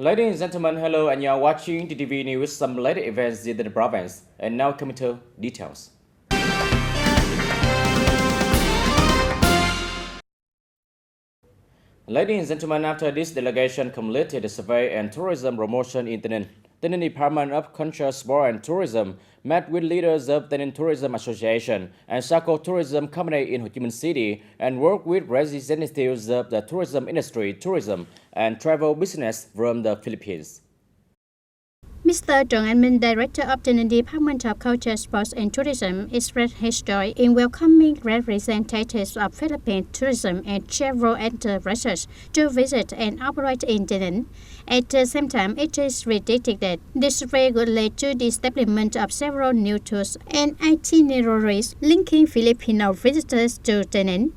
Ladies and gentlemen, hello, and you are watching TTV News, some latest events in the province. And now coming to details. Ladies and gentlemen, after this delegation completed the survey and tourism promotion in TayNinh, TayNinh Department of Culture, Sport and Tourism met with leaders of TayNinh Tourism Association and Saco Tourism Company in Ho Chi Minh City and worked with representatives of the tourism industry, tourism and travel business from the Philippines. Mr. Trần Anh Minh, Director of the Department of Culture, Sports and Tourism, expressed his joy in welcoming representatives of Philippine tourism and travel enterprises to visit and operate in TayNinh. At the same time, it is predicted that this survey would lead to the establishment of several new tours and itineraries linking Filipino visitors to TayNinh.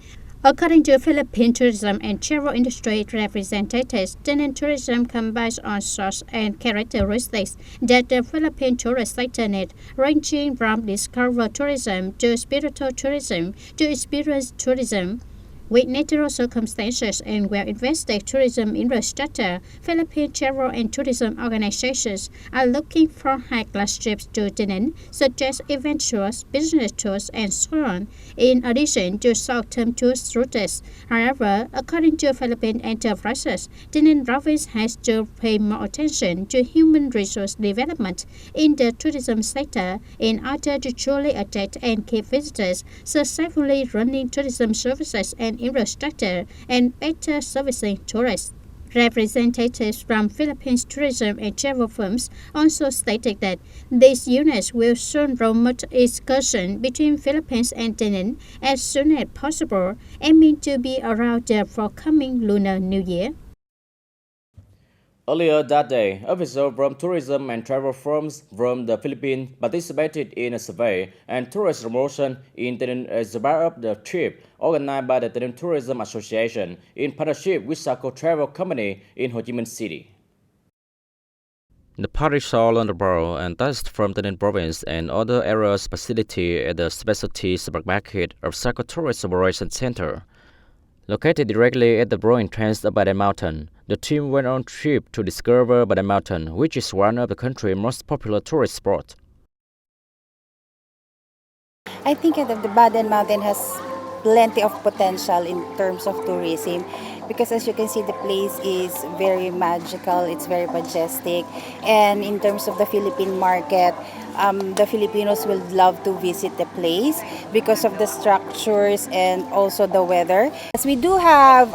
According to Philippine tourism and travel industry representatives, TayNinh tourism combines all sorts and characteristics that the Philippine tourist sector needs, ranging from discover tourism to spiritual tourism to experience tourism. With natural circumstances and well-invested tourism infrastructure, Philippine travel and tourism organizations are looking for high-class trips to TayNinh, such as event tours, business tours, and so on, in addition to short-term tour routes. However, according to Philippine enterprises, TayNinh province has to pay more attention to human resource development in the tourism sector in order to truly attract and keep visitors, successfully running tourism services and infrastructure and better servicing tourists. Representatives from Philippines tourism and travel firms also stated that these units will soon promote excursion between Philippines and TayNinh as soon as possible, aiming to be around the forthcoming Lunar New Year. Earlier that day, officials from tourism and travel firms from the Philippines participated in a survey and tourist promotion in TayNinh as part of the trip organized by the TayNinh Tourism Association in partnership with Saco Travel Company in Ho Chi Minh City. The party saw learnable and test from TayNinh province and other areas facility at the specialty supermarket of Saco Tourist Operation Center. Located directly at the broad entrance of Badan Mountain, the team went on a trip to discover Badan Mountain, which is one of the country's most popular tourist spots. I think that the Badan Mountain has plenty of potential in terms of tourism because as you can see, the place is very magical, it's very majestic, and in terms of the Philippine market, the Filipinos will love to visit the place because of the structures and also the weather. As we do have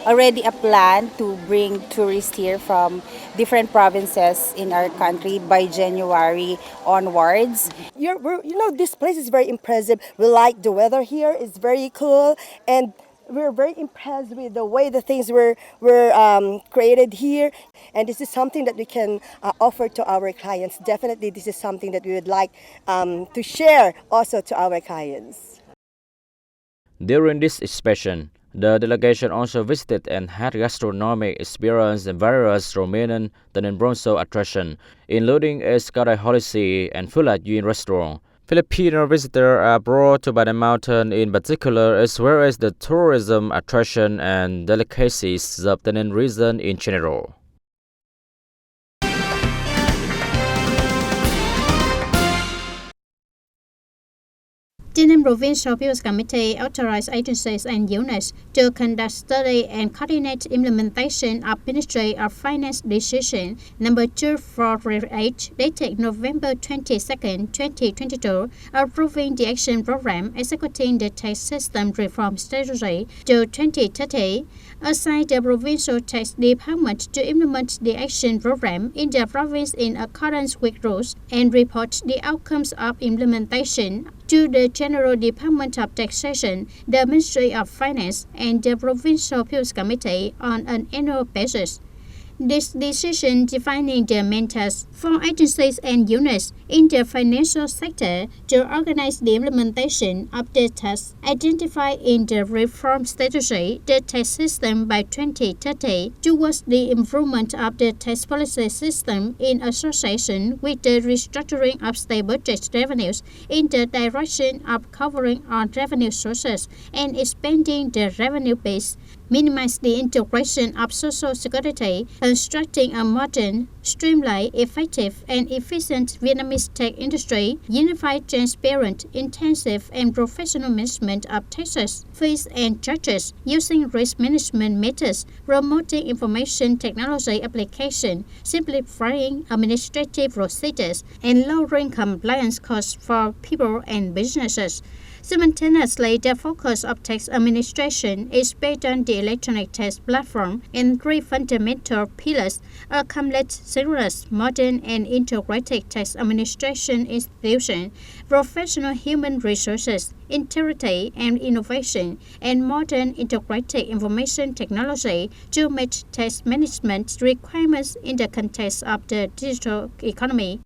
already a plan to bring tourists here from different provinces in our country by January onwards. This place is very impressive. We like the weather here. It's very cool, and we're very impressed with the way the things were created here. And this is something that we can offer to our clients. Definitely, this is something that we would like to share also to our clients. During this inspection, the delegation also visited and had gastronomic experience in various Romanian and Bronzo attractions, including a Sky Holiday and PHILIPPINE restaurant. Filipino visitors are brought to Badan Mountain in particular, as well as the tourism attraction and delicacies of the TayNinh region in general. TayNinh Provincial Appeals Committee authorized agencies and units to conduct study and coordinate implementation of Ministry of Finance Decision number 248 dated November 22, 2022, approving the action program executing the tax system reform strategy to 2030, assigned the Provincial Tax Department to implement the action program in the province in accordance with rules and report the outcomes of implementation to the General Department of Taxation, the Ministry of Finance, and the Provincial Appeals Committee on an annual basis. This decision defining the main tasks for agencies and units in the financial sector to organize the implementation of the tasks identified in the reform strategy, the tax system by 2030, towards the improvement of the tax policy system in association with the restructuring of state budget revenues in the direction of covering all revenue sources and expanding the revenue base. minimize the integration of social security, constructing a modern, streamlined, effective, and efficient Vietnamese tech industry, unified, transparent, intensive, and professional management of taxes, fees, and charges, using risk management methods, promoting information technology application, simplifying administrative procedures, and lowering compliance costs for people and businesses. Simultaneously, the focus of tax administration is based on the electronic tax platform and three fundamental pillars: a complete, seamless, modern, and integrated tax administration institution, professional human resources, integrity and innovation, and modern integrated information technology to meet tax management requirements in the context of the digital economy.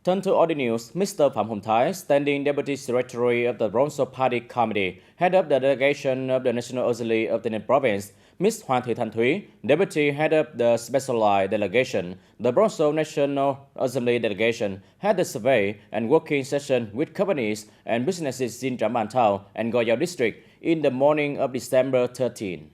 Turn to other news. Mr. Phạm Hồng Thái, Standing Deputy Secretary of the Provincial Party Committee, head of the delegation of the National Assembly of the TayNinh Province, Ms. Hoàng Thị Thanh Thúy, Deputy Head of the Specialized Delegation, the Provincial National Assembly Delegation, had a survey and working session with companies and businesses in Trảng Bàng Town and Gò Dao District in the morning of December 13.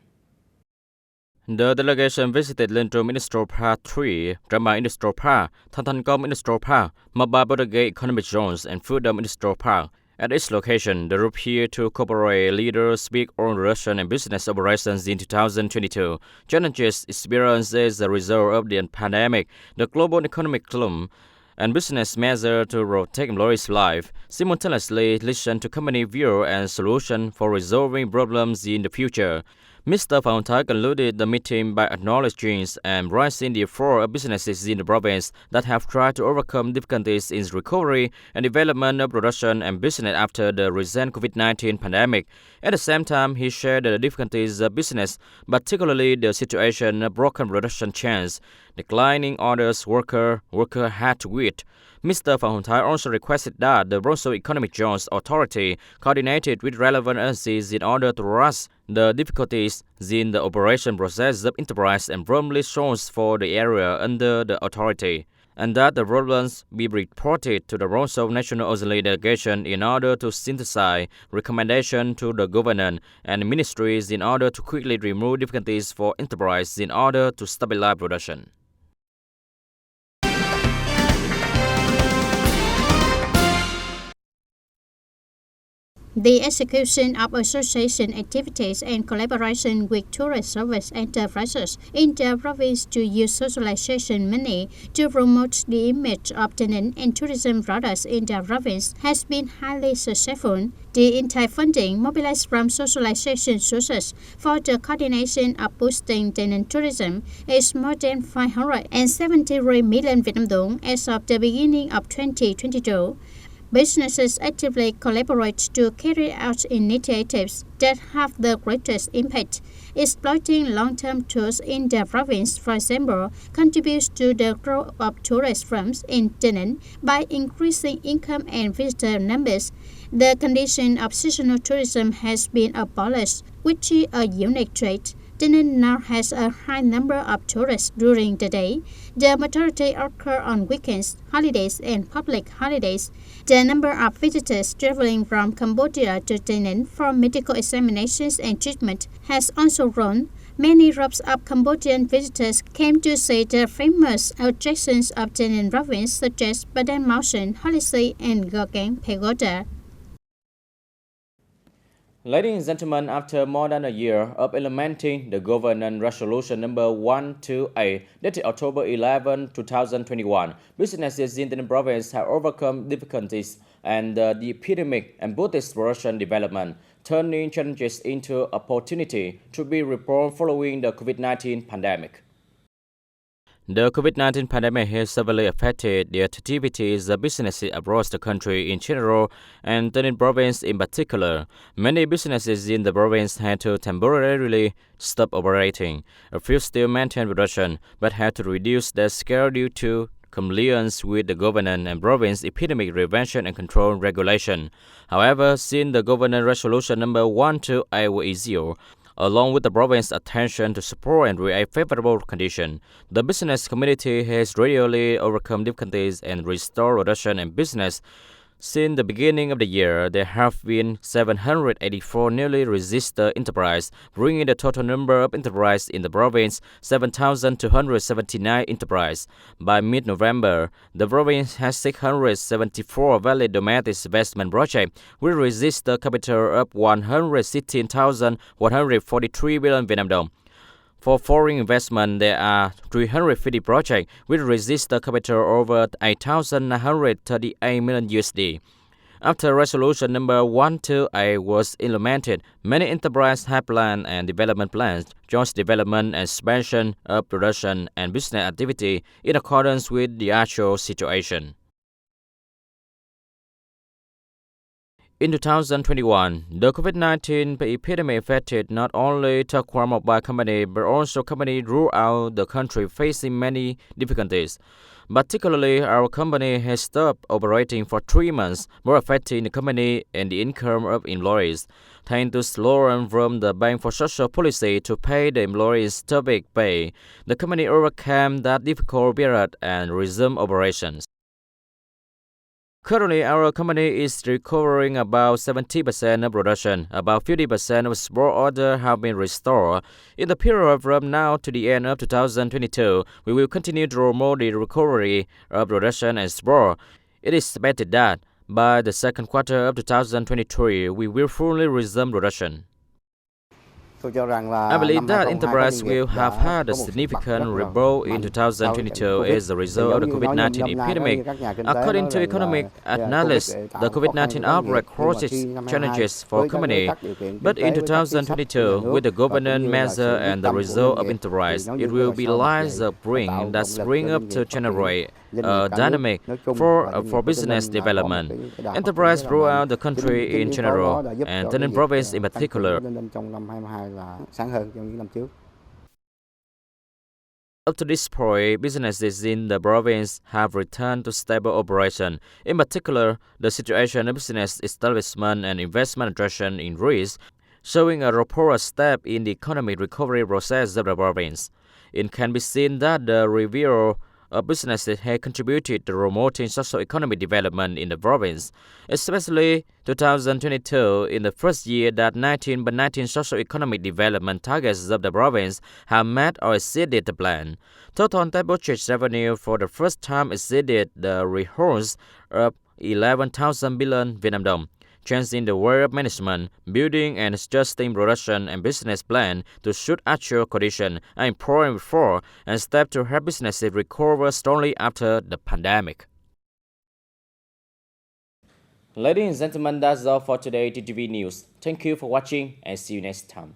The delegation visited Lentrum Industrial Park 3, Trảng Bàng Industrial Park, Thanh Thanh Com Industrial Park, Maba Bodegate Economic Zones, and Phước Industrial Park. At each location, the group here to corporate leaders speak on Russian and business operations in 2022, challenges experienced as a result of the pandemic, the global economic gloom, and business measures to protect employees' life, simultaneously listen to company view and solution for resolving problems in the future. Mr. Phạm Hồng Thái concluded the meeting by acknowledging and praising the effort of businesses in the province that have tried to overcome difficulties in recovery and development of production and business after the recent COVID-19 pandemic. At the same time, he shared the difficulties of business, particularly the situation of broken production chains, declining orders worker had to wait. Mr. Phạm Hồng Thái also requested that the Provincial Economic Zones Authority coordinated with relevant agencies in order to address the difficulties in the operation process of enterprise and promptly source for the area under the authority, and that the problems be reported to the Provincial National Assembly Delegation in order to synthesize recommendations to the government and ministries in order to quickly remove difficulties for enterprise in order to stabilize production. The execution of association activities and collaboration with tourist service enterprises in the province to use socialization money to promote the image of TayNinh and tourism products in the province has been highly successful. The entire funding mobilized from socialization sources for the coordination of boosting TayNinh tourism is more than 573 million Vietnam dong as of the beginning of 2022. Businesses actively collaborate to carry out initiatives that have the greatest impact. Exploiting long-term tours in the province, for example, contributes to the growth of tourist firms in TayNinh by increasing income and visitor numbers. The condition of seasonal tourism has been abolished, which is a unique trait. TayNinh now has a high number of tourists during the day. The majority occur on weekends, holidays, and public holidays. The number of visitors traveling from Cambodia to TayNinh for medical examinations and treatment has also grown. Many groups of Cambodian visitors came to see the famous attractions of TayNinh province such as Padang Mountain, Holy See, and Gorgang Pagoda. Ladies and gentlemen, after more than a year of implementing the Governance Resolution number 128, dated October 11, 2021, businesses in the province have overcome difficulties and the epidemic and boosted production development, turning challenges into opportunity to be reborn following the COVID-19 pandemic. The COVID-19 pandemic has severely affected the activities of businesses across the country in general and TayNinh province in particular. Many businesses in the province had to temporarily stop operating. A few still maintain production but had to reduce their scale due to compliance with the government and province epidemic prevention and control regulation. However, since the Governance Resolution number 128 was issued, along with the province's attention to support and create favorable conditions, the business community has gradually overcome difficulties and restored production and business Since the beginning of the year, there have been 784 newly registered enterprises, bringing the total number of enterprises in the province 7,279 enterprises. By mid-November, the province has 674 valid domestic investment projects with registered capital of 116,143 billion Vietnam dong. For foreign investment, there are 350 projects with registered capital over 8,938 million USD. After resolution number 128 was implemented, many enterprises have plan and development plans, joint development and expansion of production and business activity in accordance with the actual situation. In 2021, the COVID-19 epidemic affected not only telecom mobile company but also companies throughout the country facing many difficulties. Particularly, our company has stopped operating for 3 months, more affecting the company and the income of employees. Thanks to slower from the Bank for Social Policy to pay the employees' topic pay, the company overcame that difficult period and resumed operations. Currently, our company is recovering about 70% of production. About 50% of export orders have been restored. In the period from now to the end of 2022, we will continue to promote the recovery of production and export. It is expected that by the second quarter of 2023, we will fully resume production. I believe that enterprise will have had a significant rebound in 2022 as a result of the COVID-19 epidemic. According to economic analysts, the COVID-19 outbreak poses challenges for company. But in 2022, with the government measure and the result of enterprise, it will be like the spring that spring up to generate a dynamic for business development. Enterprise throughout the country in general, and TayNinh province in particular. Up to this point, businesses in the province have returned to stable operation. In particular, the situation of business establishment and investment attraction in risk, showing a robust step in the economic recovery process of the province. It can be seen that the review of businesses has contributed to promoting socio-economic development in the province, especially 2022, in the first year that 19 by 19 socio-economic development targets of the province have met or exceeded the plan. Total untapped revenue for the first time exceeded the rehearsed of 11,000 billion Vietnam dong. Changing the way of management, building and adjusting production and business plan to suit actual conditions are important before and step to help businesses recover strongly after the pandemic. Ladies and gentlemen, that's all for today TTV News. Thank you for watching and see you next time.